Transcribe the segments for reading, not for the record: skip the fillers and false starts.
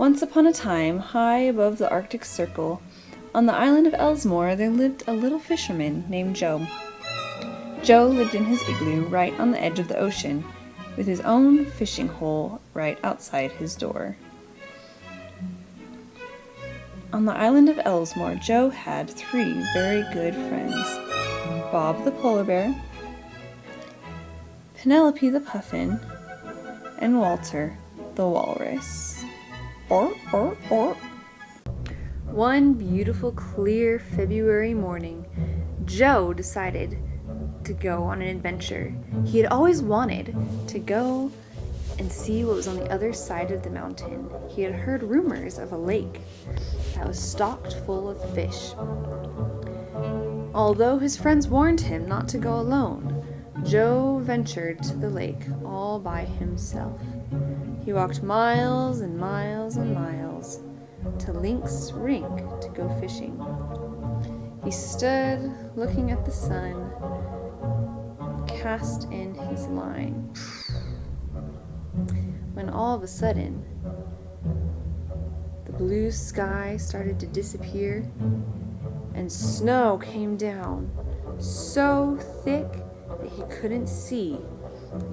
Once upon a time, high above the Arctic Circle, on the island of Ellesmere, there lived a little fisherman named Joe. Joe lived in his igloo right on the edge of the ocean, with his own fishing hole right outside his door. On the island of Ellesmere, Joe had 3 very good friends: Bob the polar bear, Penelope the puffin, and Walter the walrus. One beautiful, clear February morning, Joe decided to go on an adventure. He had always wanted to go and see what was on the other side of the mountain. He had heard rumors of a lake that was stocked full of fish. Although his friends warned him not to go alone, Joe ventured to the lake all by himself. He walked miles and miles and miles to Link's Rink to go fishing. He stood looking at the sun, cast in his line, when all of a sudden the blue sky started to disappear and snow came down so thick that he couldn't see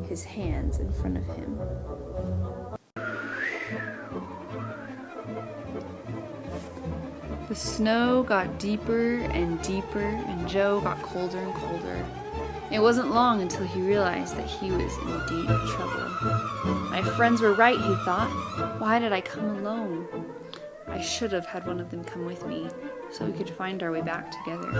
his hands in front of him. The snow got deeper and deeper, and Joe got colder and colder. It wasn't long until he realized that he was in deep trouble. My friends were right, he thought. Why did I come alone? I should have had one of them come with me so we could find our way back together.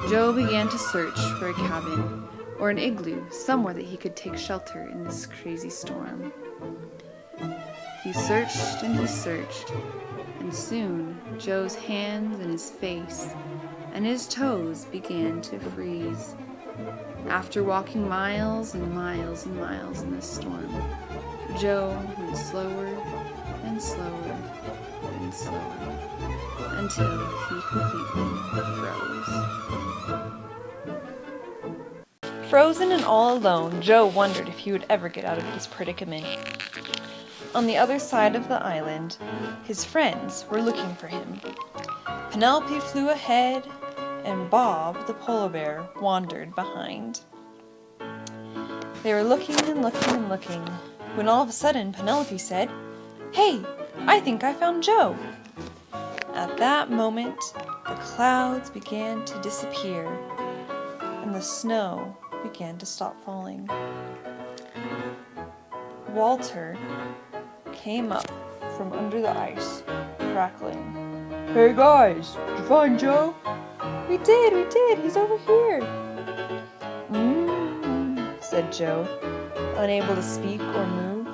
Joe began to search for a cabin or an igloo, somewhere that he could take shelter in this crazy storm. He searched and he searched, and soon Joe's hands and his face and his toes began to freeze. After walking miles and miles and miles in this storm, Joe went slower and slower and slower until he completely froze. Frozen and all alone, Joe wondered if he would ever get out of this predicament. On the other side of the island, his friends were looking for him. Penelope flew ahead, and Bob the polar bear wandered behind. They were looking and looking and looking, when all of a sudden Penelope said, "Hey, I think I found Joe." At that moment, the clouds began to disappear, and the snow began to stop falling. Walter came up from under the ice, crackling. "Hey guys, did you find Joe?" We did, he's over here." Said Joe, unable to speak or move.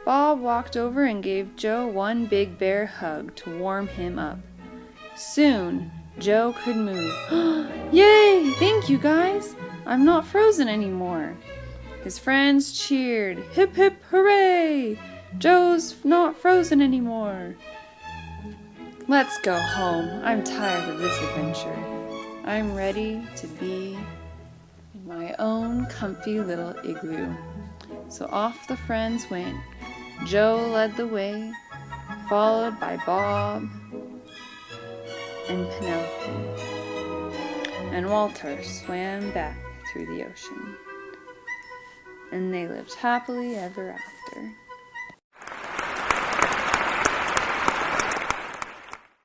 Bob walked over and gave Joe one big bear hug to warm him up. Soon, Joe could move. "Yay! Thank you, guys! I'm not frozen anymore." His friends cheered. "Hip hip hooray! Joe's not frozen anymore." "Let's go home. I'm tired of this adventure. I'm ready to be in my own comfy little igloo." So off the friends went. Joe led the way, followed by Bob and Penelope. And Walter swam back through the ocean. And they lived happily ever after.